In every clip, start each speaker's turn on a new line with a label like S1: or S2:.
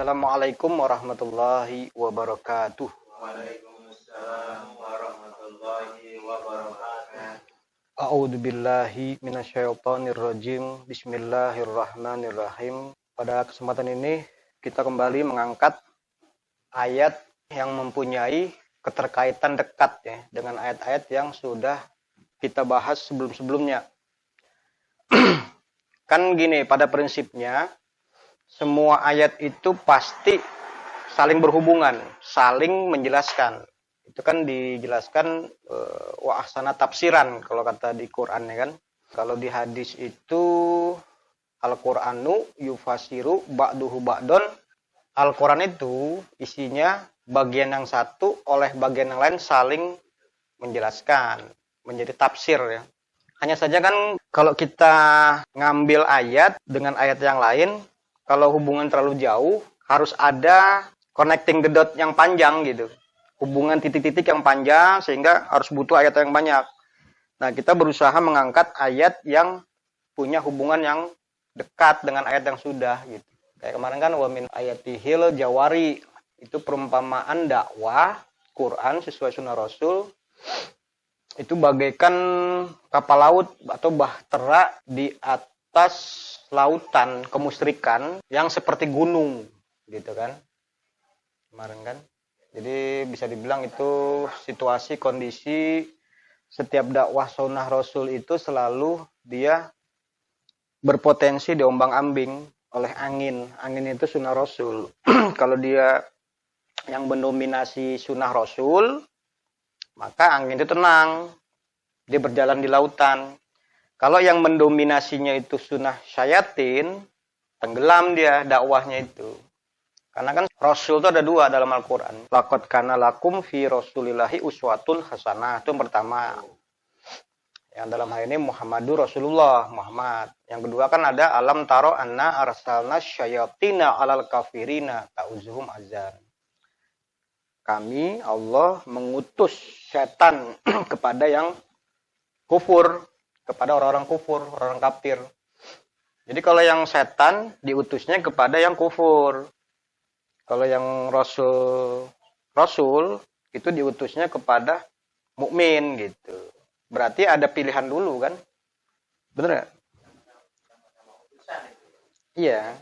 S1: Assalamualaikum warahmatullahi wabarakatuh.
S2: Waalaikumsalam warahmatullahi wabarakatuh.
S1: A'udzu billahi minasyaitonir rajim. Bismillahirrahmanirrahim. Pada kesempatan ini kita kembali mengangkat ayat yang mempunyai keterkaitan dekat ya dengan ayat-ayat yang sudah kita bahas sebelum-sebelumnya. Kan gini, pada prinsipnya semua ayat itu pasti saling berhubungan, saling menjelaskan. Itu kan dijelaskan wa ahsana tafsiran kalau kata di Quran ya kan. Kalau di hadis itu Al-Qur'anu yufasiru ba'duhu ba'don. Al-Quran itu isinya bagian yang satu oleh bagian yang lain saling menjelaskan, menjadi tafsir ya. Hanya saja kan kalau kita ngambil ayat dengan ayat yang lain, kalau hubungan terlalu jauh, harus ada connecting the dot yang panjang gitu. Hubungan titik-titik yang panjang, sehingga harus butuh ayat yang banyak. Nah, kita berusaha mengangkat ayat yang punya hubungan yang dekat dengan ayat yang sudah gitu. Kayak kemarin kan, wa min ayatihil jawari. Itu perumpamaan dakwah, Quran sesuai sunnah Rasul. Itu bagaikan kapal laut atau bahtera di atas lautan kemusyrikan yang seperti gunung gitu kan kemarin kan. Jadi bisa dibilang itu situasi kondisi setiap dakwah sunnah Rasul itu selalu dia berpotensi diombang-ambing oleh angin itu sunnah Rasul. Kalau dia yang mendominasi sunnah Rasul, maka angin itu tenang, dia berjalan di lautan. Kalau yang mendominasinya itu sunnah syayatin, tenggelam dia dakwahnya itu. Karena kan Rasul itu ada dua dalam Al-Quran. Laqad kana lakum fi rasulillahi uswatun hasanah. Itu yang pertama. Yang dalam hal ini Muhammadur Rasulullah, Muhammad. Yang kedua kan ada alam taro anna arsalna syayatina alal kafirina ta'uzuhum azan. Kami, Allah, mengutus setan kepada yang kufur, kepada orang-orang kufur, orang kafir. Jadi kalau yang setan diutusnya kepada yang kufur. Kalau yang Rasul itu diutusnya kepada mukmin gitu. Berarti ada pilihan dulu kan? Bener nggak? Iya.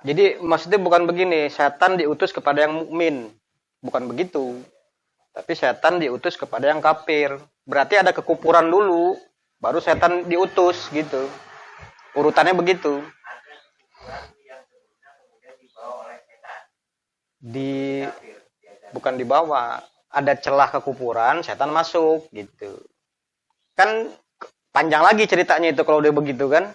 S1: Jadi maksudnya bukan begini, setan diutus kepada yang mukmin. Bukan begitu. Tapi setan diutus kepada yang kafir. Berarti ada kekufuran dulu, baru setan diutus gitu. Urutannya begitu. Bukan dibawa. Ada celah kekufuran, setan masuk gitu. Kan panjang lagi ceritanya itu kalau udah begitu kan.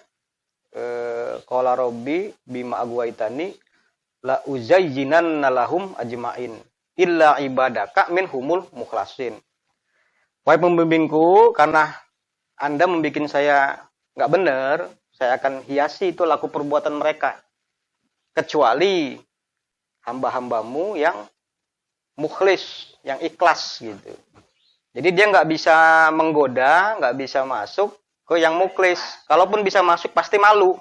S1: Qala Rabbi bima agwaitani la uzayyinanna lahum ajmain illa ibadaka minhumul mukhlasin. Wahai pembimbingku, karena Anda membuat saya nggak benar, saya akan hiasi itu laku perbuatan mereka. Kecuali hamba-hambamu yang mukhlis, yang ikhlas gitu. Jadi dia nggak bisa menggoda, nggak bisa masuk ke yang mukhlis. Kalaupun bisa masuk, pasti malu.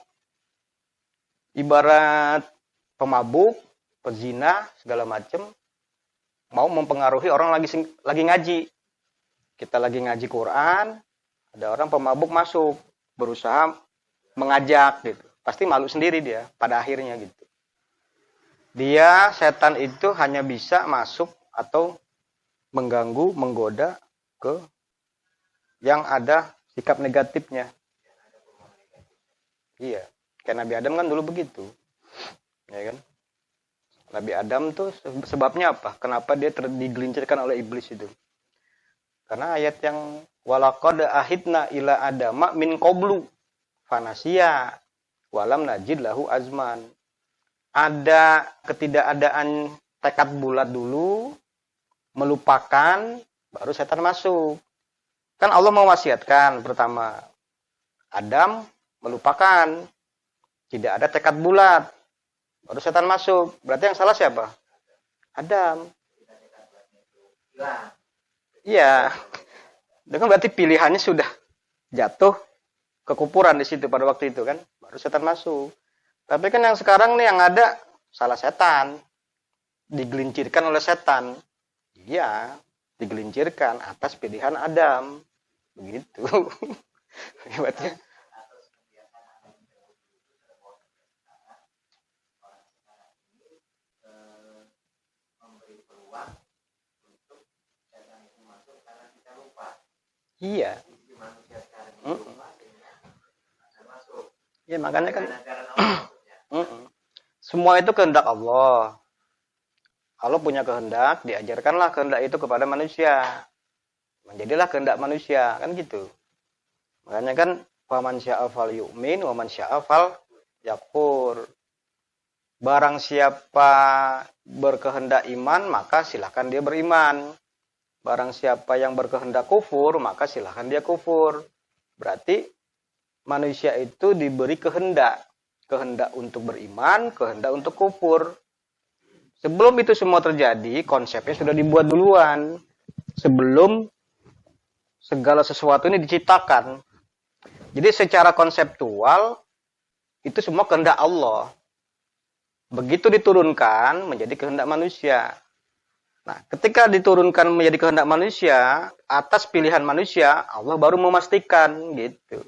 S1: Ibarat pemabuk, pezina, segala macam, mau mempengaruhi orang lagi ngaji. Kita lagi ngaji Quran, ada orang pemabuk masuk, berusaha mengajak gitu. Pasti malu sendiri dia pada akhirnya gitu. Dia, setan itu hanya bisa masuk atau mengganggu, menggoda ke yang ada sikap negatifnya. Iya, kayak Nabi Adam kan dulu begitu. Ya kan? Nabi Adam tuh sebabnya apa? Kenapa dia digelincirkan oleh iblis itu? Karena ayat yang walaqad ahidna ila adama min qablu fanasiya walam najid lahu azman. Ada ketidakadaan tekad bulat dulu, melupakan, baru setan masuk. Kan Allah mewasiatkan pertama, Adam melupakan, tidak ada tekad bulat, baru setan masuk. Berarti yang salah siapa? Adam. Iya. Itu kan berarti pilihannya sudah jatuh kekufuran di situ pada waktu itu kan, baru setan masuk. Tapi kan yang sekarang nih yang ada salah setan, digelincirkan oleh setan. Iya, digelincirkan atas pilihan Adam. Begitu. Hebatnya.
S2: memberi peluang untuk setan itu masuk karena kita lupa.
S1: Iya.
S2: Isi manusia sekarang ini lupa sehingga akan masuk.
S1: Ya makanya kan
S2: Karena Allah maksudnya.
S1: semua itu kehendak Allah. Allah punya kehendak, diajarkanlah kehendak itu kepada manusia. Menjadilah kehendak manusia, kan gitu. Makanya kan faman syaa fal yu'min wa man syaa fal yakfur. Barang siapa berkehendak iman, maka silahkan dia beriman. Barang siapa yang berkehendak kufur, maka silahkan dia kufur. Berarti manusia itu diberi kehendak. Kehendak untuk beriman, kehendak untuk kufur. Sebelum itu semua terjadi, konsepnya sudah dibuat duluan. Sebelum segala sesuatu ini diciptakan. Jadi secara konseptual, itu semua kehendak Allah. Begitu diturunkan menjadi kehendak manusia. Nah, ketika diturunkan menjadi kehendak manusia, atas pilihan manusia, Allah baru memastikan gitu.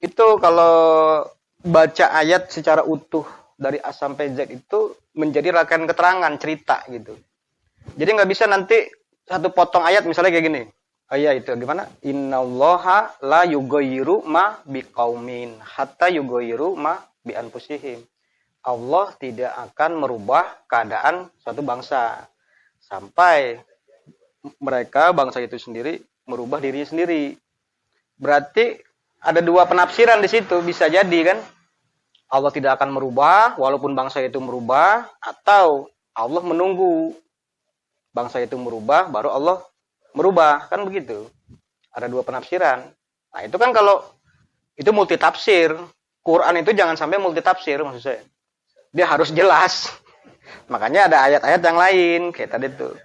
S1: Itu kalau baca ayat secara utuh dari A sampai Z itu menjadi rangkaian keterangan cerita gitu. Jadi nggak bisa nanti satu potong ayat misalnya kayak gini. Oh iya itu gimana? Innallaha la yughayyiru ma biqaumin hatta yughayyiru ma bi anfusihim. Allah tidak akan merubah keadaan suatu bangsa sampai mereka bangsa itu sendiri merubah dirinya sendiri. Berarti ada dua penafsiran di situ, bisa jadi kan? Allah tidak akan merubah walaupun bangsa itu merubah, atau Allah menunggu bangsa itu merubah baru Allah merubah, kan begitu. Ada dua penafsiran. Nah, itu kan kalau itu multi tafsir. Quran itu jangan sampai multi tafsir maksud saya. Dia harus jelas. Makanya ada ayat-ayat yang lain kayak tadi tuh.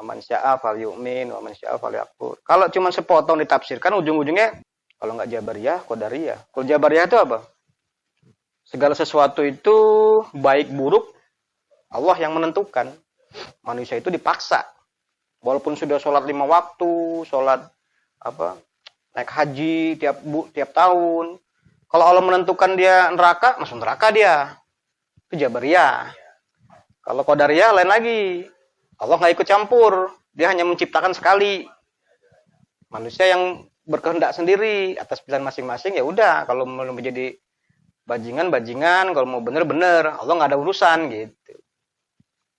S1: Waman syaa fal yu'min, waman syaa fal yakfur. Kalau cuma sepotong ditafsirkan ujung-ujungnya kalau nggak Jabariyah, Qadariyah. Kalau Jabariyah itu apa? Segala sesuatu itu baik buruk Allah yang menentukan. Manusia itu dipaksa. Walaupun sudah sholat 5 waktu, sholat naik haji tiap tahun. Kalau Allah menentukan dia neraka, masuk neraka dia. Itu Jabariyah. Kalau Qadariyah lain lagi. Allah nggak ikut campur. Dia hanya menciptakan sekali. Manusia yang berkehendak sendiri atas pilihan masing-masing, ya udah. Kalau mau menjadi bajingan, kalau mau bener, Allah nggak ada urusan gitu.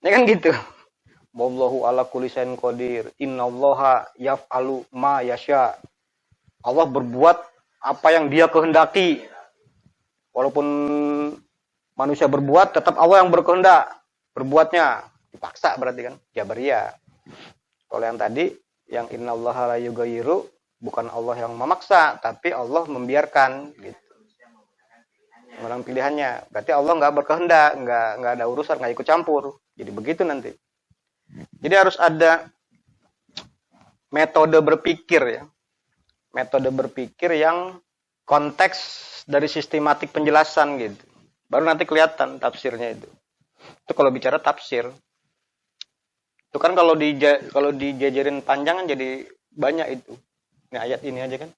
S1: Ya kan gitu. Wallahu ala kulli syai'in qadir. Innallaha yaf'alu ma yasha. Allah berbuat apa yang Dia kehendaki. Walaupun manusia berbuat, tetap Allah yang berkehendak berbuatnya. Dipaksa berarti kan Jabariyah. Kalau yang tadi yang innallaha la yughayyiru, bukan Allah yang memaksa, tapi Allah membiarkan gitu. Orang pilihannya. Berarti Allah nggak berkehendak, nggak ada urusan, nggak ikut campur. Jadi begitu nanti. Jadi harus ada metode berpikir ya. Metode berpikir yang konteks dari sistematik penjelasan gitu. Baru nanti kelihatan tafsirnya itu. Itu kalau bicara tafsir. Itu kan kalau dijajarin panjang kan jadi banyak itu. Ini ayat ini aja kan.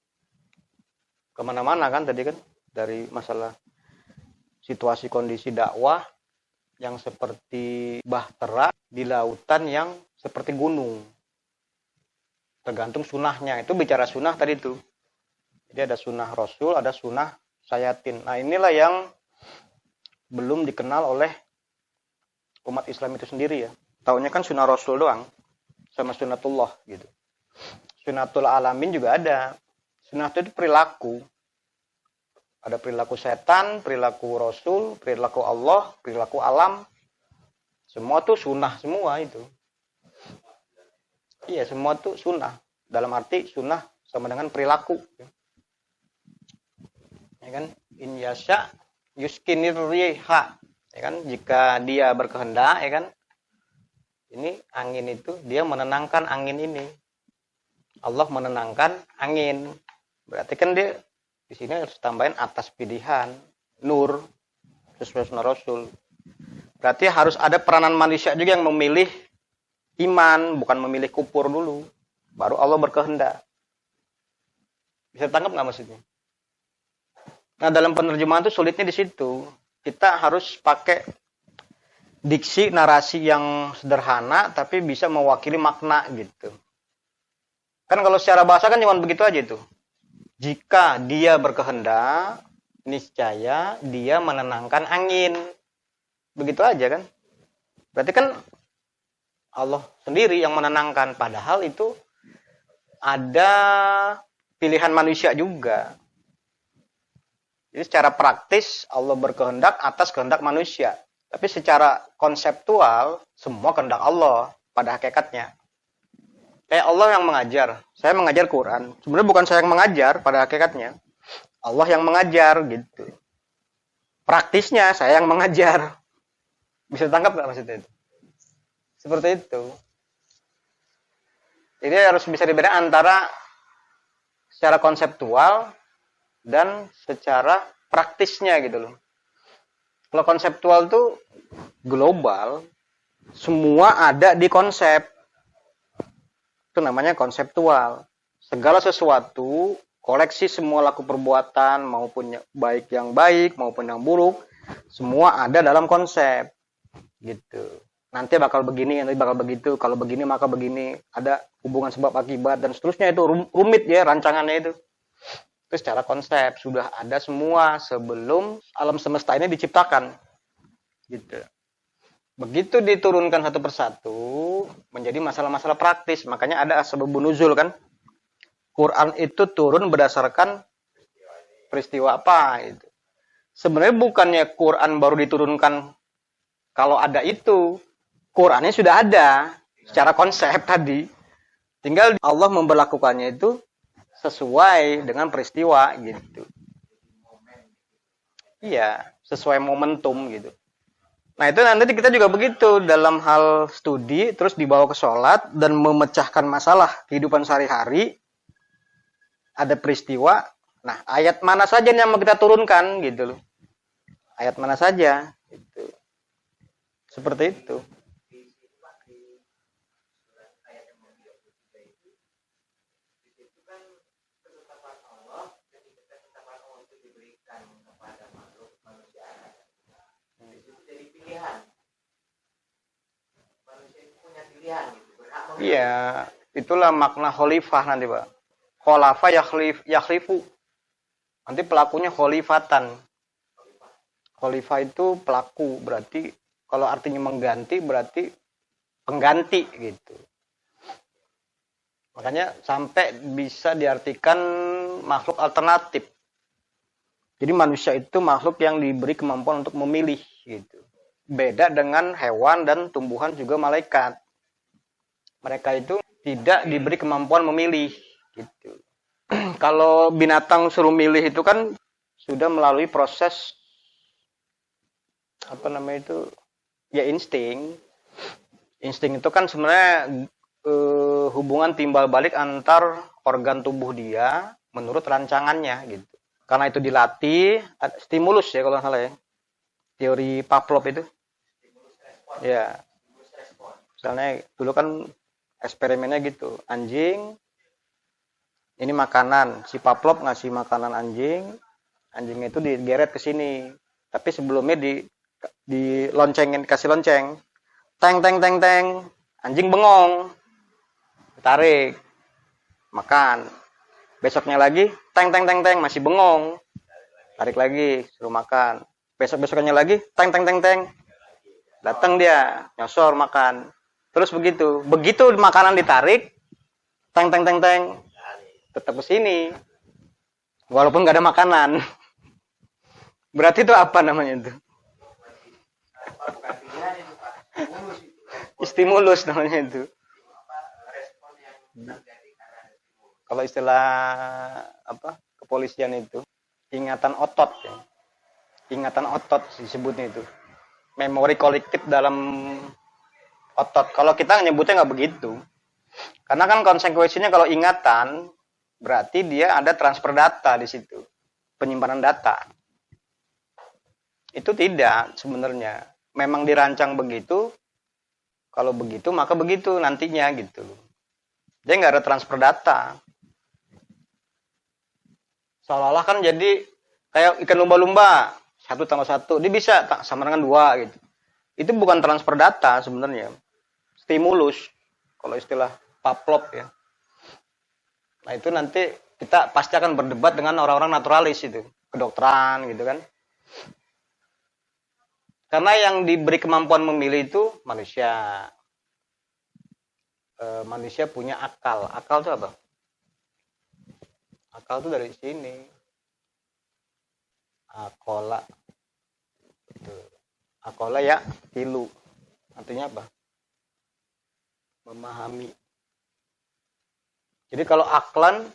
S1: Kemana-mana kan tadi kan. Dari masalah situasi kondisi dakwah yang seperti bahtera di lautan yang seperti gunung. Tergantung sunahnya. Itu bicara sunah tadi tuh. Jadi ada sunah Rasul, ada sunah Sayatin. Nah inilah yang belum dikenal oleh umat Islam itu sendiri ya. Taunya kan sunah Rasul doang. Sama sunatullah gitu. Sunatul alamin juga ada. Sunah itu perilaku. Ada perilaku setan, perilaku Rasul, perilaku Allah, perilaku alam. Semua tuh sunnah semua itu. Iya, semua tuh sunnah. Dalam arti sunnah sama dengan perilaku. Ya kan? In yasha yuskinir riha. Ya kan? Jika dia berkehendak, ya kan? Ini angin itu, dia menenangkan angin ini. Allah menenangkan angin. Berarti kan dia di sini harus tambahin atas pilihan nur sesuai sunnah Rasul. Berarti harus ada peranan manusia juga yang memilih iman, bukan memilih kufur dulu. Baru Allah berkehendak. Bisa tangkap nggak maksudnya? Nah, dalam penerjemahan itu sulitnya di situ. Kita harus pakai diksi narasi yang sederhana, tapi bisa mewakili makna gitu. Kan kalau secara bahasa kan cuma begitu aja tuh. Jika dia berkehendak, niscaya dia menenangkan angin. Begitu aja kan. Berarti kan Allah sendiri yang menenangkan. Padahal itu ada pilihan manusia juga. Jadi secara praktis Allah berkehendak atas kehendak manusia. Tapi secara konseptual semua kehendak Allah pada hakikatnya. Kayak Allah yang mengajar. Saya mengajar Quran. Sebenarnya bukan saya yang mengajar pada hakikatnya. Allah yang mengajar gitu. Praktisnya saya yang mengajar. Bisa tangkap nggak maksudnya itu? Seperti itu. Jadi harus bisa dibedakan antara secara konseptual dan secara praktisnya gitu loh. Kalau konseptual tuh global, semua ada di konsep. Itu namanya konseptual. Segala sesuatu, koleksi semua laku perbuatan, maupun baik yang baik, maupun yang buruk, semua ada dalam konsep. Gitu. Nanti bakal begini, nanti bakal begitu, kalau begini maka begini, ada hubungan sebab akibat dan seterusnya. Itu rumit ya rancangannya itu. Itu secara konsep sudah ada semua sebelum alam semesta ini diciptakan. Gitu. Begitu diturunkan satu persatu menjadi masalah-masalah praktis. Makanya ada asbabun nuzul kan. Quran itu turun berdasarkan peristiwa apa itu. Sebenarnya bukannya Quran baru diturunkan kalau ada itu. Qurannya sudah ada secara konsep tadi. Tinggal Allah memberlakukannya itu sesuai dengan peristiwa gitu. Iya, sesuai momentum gitu. Nah itu nanti kita juga begitu dalam hal studi, terus dibawa ke sholat dan memecahkan masalah kehidupan sehari-hari. Ada peristiwa, nah ayat mana saja yang mau kita turunkan gitu loh. Ayat mana saja gitu. Seperti itu. Iya, itulah makna khalifah nanti, Pak. Khalafa yakhlifu. Nanti pelakunya khalifatan. Khalifah itu pelaku, berarti kalau artinya mengganti berarti pengganti gitu. Makanya sampai bisa diartikan makhluk alternatif. Jadi manusia itu makhluk yang diberi kemampuan untuk memilih gitu. Beda dengan hewan dan tumbuhan juga malaikat. Mereka itu tidak diberi kemampuan memilih gitu. Kalau binatang suruh milih itu kan sudah melalui proses apa namanya itu ya insting. Insting itu kan sebenarnya hubungan timbal balik antar organ tubuh dia menurut rancangannya gitu. Karena itu dilatih, stimulus ya kalau salah ya. Teori Pavlov itu. Ya. Misalnya dulu kan eksperimennya gitu. Anjing ini makanan, si Pavlov ngasih makanan anjing. Anjingnya itu digeret ke sini. Tapi sebelumnya di loncengin, kasih lonceng. Teng teng teng teng. Anjing bengong. Tarik. Makan. Besoknya lagi, teng teng teng teng, masih bengong. Tarik lagi, suruh makan. Besok-besoknya lagi, teng teng teng teng. Datang dia, nyosor makan. Terus begitu. Begitu makanan ditarik, teng teng teng teng. Tetap ke sini. Walaupun nggak ada makanan. Berarti itu apa namanya itu? Stimulus namanya itu. Kalau istilah apa kepolisian itu ingatan otot ya. Ingatan otot disebutnya itu. Memori kolektif dalam otot. Kalau kita nyebutnya nggak begitu. Karena kan konsekuensinya kalau ingatan berarti dia ada transfer data di situ. Penyimpanan data. Itu tidak sebenarnya. memang dirancang begitu, kalau begitu maka begitu nantinya gitu. Dia nggak ada transfer data. Seolah-olah kan jadi kayak ikan lumba-lumba, 1+1, dia bisa sama dengan 2 gitu. Itu bukan transfer data sebenarnya, stimulus kalau istilah Pavlov ya. Nah itu nanti kita pasti akan berdebat dengan orang-orang naturalis itu, kedokteran gitu kan. Karena yang diberi kemampuan memilih itu manusia. Manusia punya akal. Akal itu apa? Akal itu dari sini. Akola. Akola ya tilu. Artinya apa? Memahami. Jadi kalau aklan,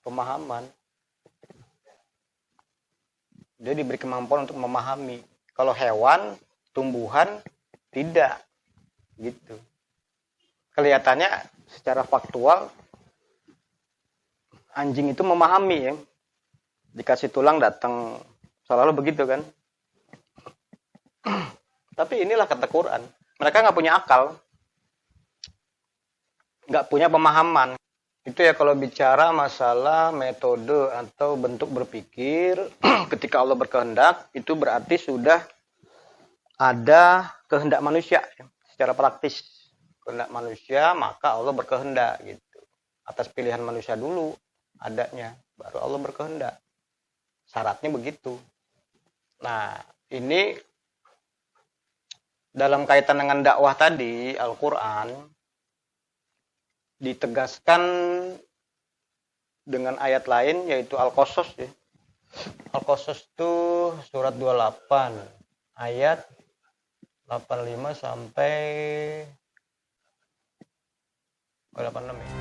S1: pemahaman. Dia diberi kemampuan untuk memahami. Kalau hewan, tumbuhan, tidak. Gitu. Kelihatannya secara faktual, anjing itu memahami ya. Dikasih tulang datang. Selalu begitu kan. Tapi inilah kata Quran. Mereka nggak punya akal. Nggak punya pemahaman. Itu ya kalau bicara masalah metode atau bentuk berpikir ketika Allah berkehendak, itu berarti sudah ada kehendak manusia secara praktis. Kehendak manusia, maka Allah berkehendak gitu. Atas pilihan manusia dulu adanya, baru Allah berkehendak. Syaratnya begitu. Nah, ini dalam kaitan dengan dakwah tadi, Al-Qur'an ditegaskan dengan ayat lain yaitu Al-Qasas ya. Al-Qasas itu surat 28 ayat 85 sampai 86 ya.